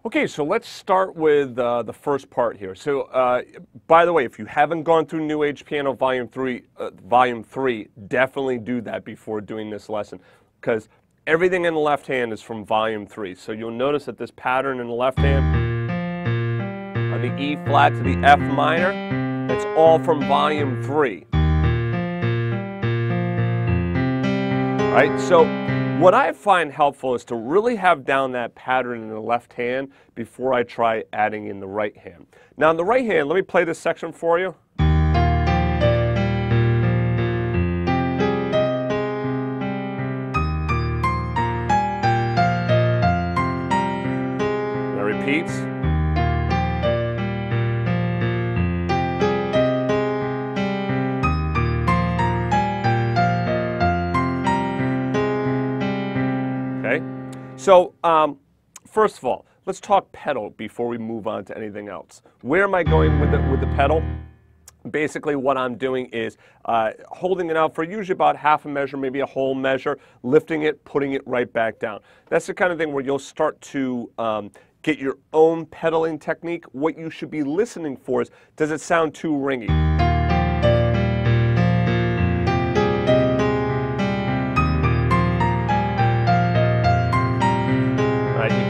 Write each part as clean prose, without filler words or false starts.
Okay, so let's start with the first part here. So, by the way, if you haven't gone through New Age Piano Volume 3, definitely do that before doing this lesson, because everything in the left hand is from Volume 3. So you'll notice that this pattern in the left hand, on the E flat to the F minor, it's all from Volume 3. All right, so what I find helpful is to really have down that pattern in the left hand before I try adding in the right hand. Now in the right hand, let me play this section for you. And it repeats. So, first of all, let's talk pedal before we move on to anything else. Where am I going with the pedal? Basically, what I'm doing is holding it out for usually about half a measure, maybe a whole measure, lifting it, putting it right back down. That's the kind of thing where you'll start to get your own pedaling technique. What you should be listening for is, does it sound too ringy?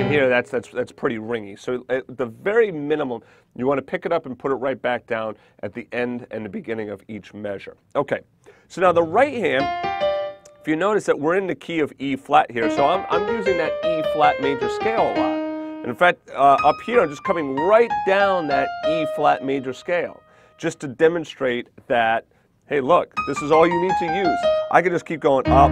Here, that's pretty ringy. So at the very minimum, you want to pick it up and put it right back down at the end and the beginning of each measure. Okay, so now the right hand, if you notice that we're in the key of E flat here, so I'm using that E flat major scale a lot. And in fact, up here, I'm just coming right down that E flat major scale, just to demonstrate that, hey, look, this is all you need to use. I can just keep going up.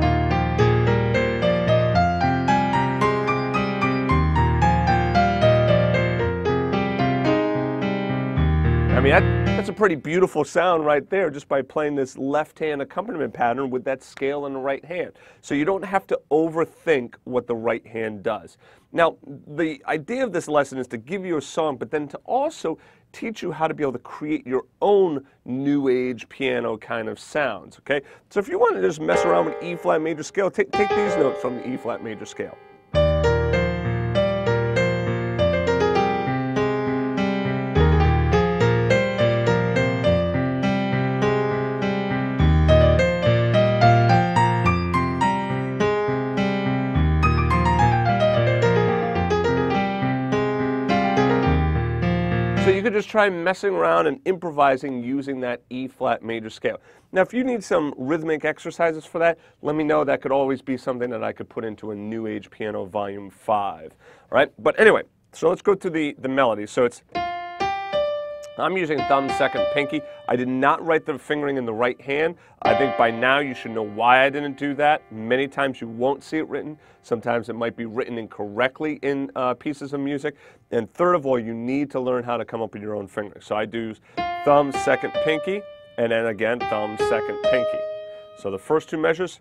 I mean, that's a pretty beautiful sound right there just by playing this left hand accompaniment pattern with that scale in the right hand. So you don't have to overthink what the right hand does. Now, the idea of this lesson is to give you a song, but then to also teach you how to be able to create your own new age piano kind of sounds, okay? So if you want to just mess around with E flat major scale, take these notes from the E flat major scale. So you could just try messing around and improvising using that E flat major scale. Now if you need some rhythmic exercises for that, let me know. That could always be something that I could put into a New Age Piano Volume 5. All right, but anyway, so let's go to the melody. So I'm using thumb, second, pinky. I did not write the fingering in the right hand. I think by now you should know why I didn't do that. Many times you won't see it written. Sometimes it might be written incorrectly in pieces of music. And third of all, you need to learn how to come up with your own fingering. So I do thumb, second, pinky, and then again, thumb, second, pinky. So the first two measures.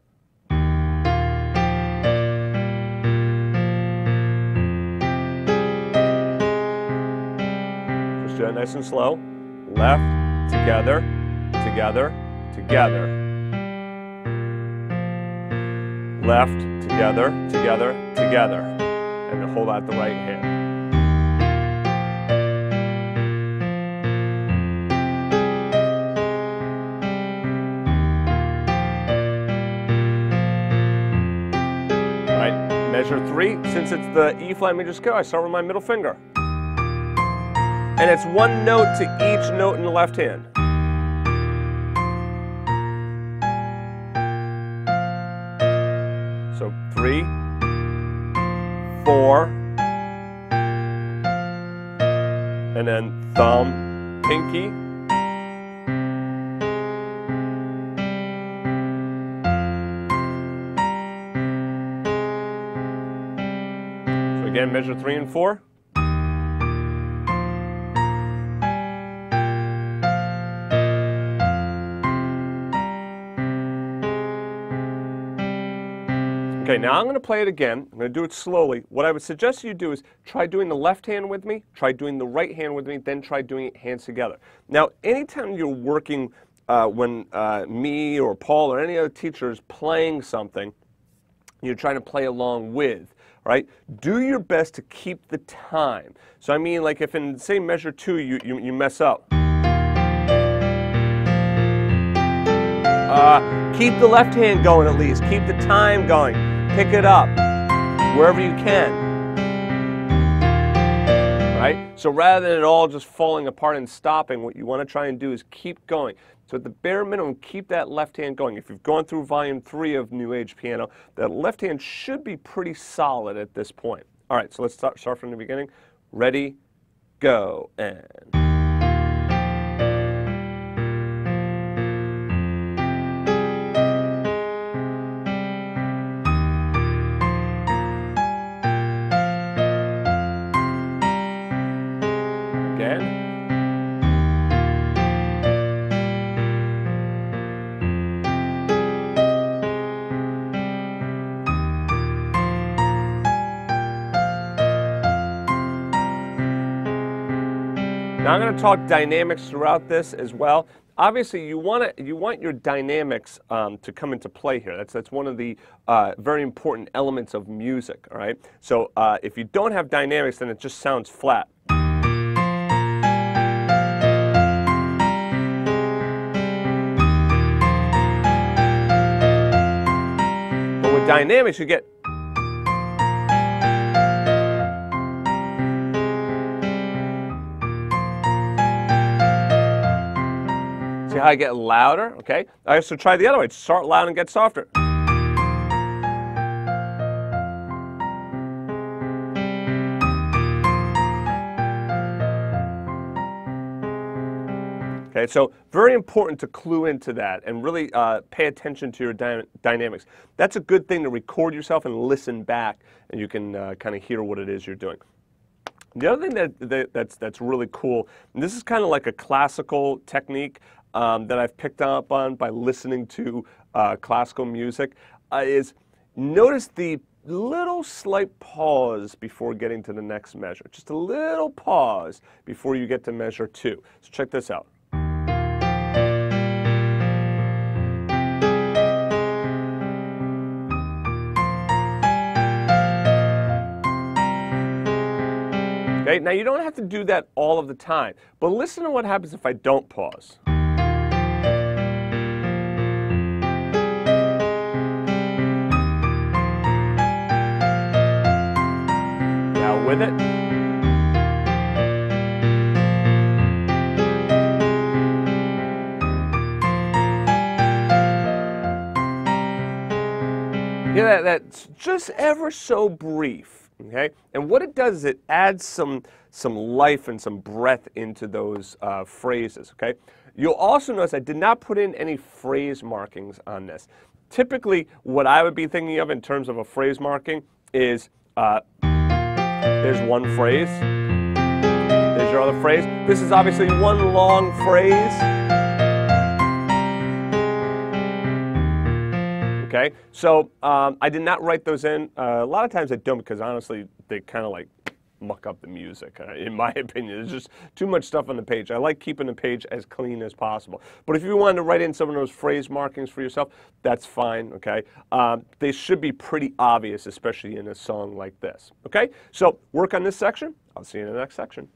Just do that nice and slow. Left, together, together, together. Left, together, together, together. And then hold out the right hand. All right, measure 3. Since it's the E flat major scale, I start with my middle finger. And it's one note to each note in the left hand. So 3, 4, and then thumb, pinky, so again, measure 3 and 4. Okay, now I'm going to play it again. I'm going to do it slowly. What I would suggest you do is try doing the left hand with me, try doing the right hand with me, then try doing it hands together. Now, anytime you're working when me or Paul or any other teacher is playing something, you're trying to play along with, right? Do your best to keep the time. So I mean, like if in, say, measure 2, you mess up. Keep the left hand going at least. Keep the time going. Pick it up wherever you can. Right? So rather than it all just falling apart and stopping, what you want to try and do is keep going. So at the bare minimum, keep that left hand going. If you've gone through volume 3 of New Age Piano, that left hand should be pretty solid at this point. All right, so let's start from the beginning. Ready, go, and... Again. Now I'm going to talk dynamics throughout this as well. Obviously, you want your dynamics to come into play here. That's one of the very important elements of music. All right. So if you don't have dynamics, then it just sounds flat. But with dynamics, you get. See how I get louder? Okay. All right, so try the other way. Start loud and get softer. Okay, so very important to clue into that and really pay attention to your dynamics. That's a good thing to record yourself and listen back, and you can kind of hear what it is you're doing. The other thing that's really cool, and this is kind of like a classical technique that I've picked up on by listening to classical music, is notice the little slight pause before getting to the next measure. Just a little pause before you get to measure 2. So check this out. Okay, now you don't have to do that all of the time, but listen to what happens if I don't pause. Now with it. Yeah, that's just ever so brief. Okay, and what it does is it adds some life and some breath into those phrases. Okay, you'll also notice I did not put in any phrase markings on this. Typically, what I would be thinking of in terms of a phrase marking is there's one phrase, there's your other phrase. This is obviously one long phrase. Okay, so I did not write those in. A lot of times I don't because honestly they kind of like muck up the music, in my opinion. There's just too much stuff on the page. I like keeping the page as clean as possible. But if you wanted to write in some of those phrase markings for yourself, that's fine, okay? They should be pretty obvious, especially in a song like this, okay? So work on this section. I'll see you in the next section.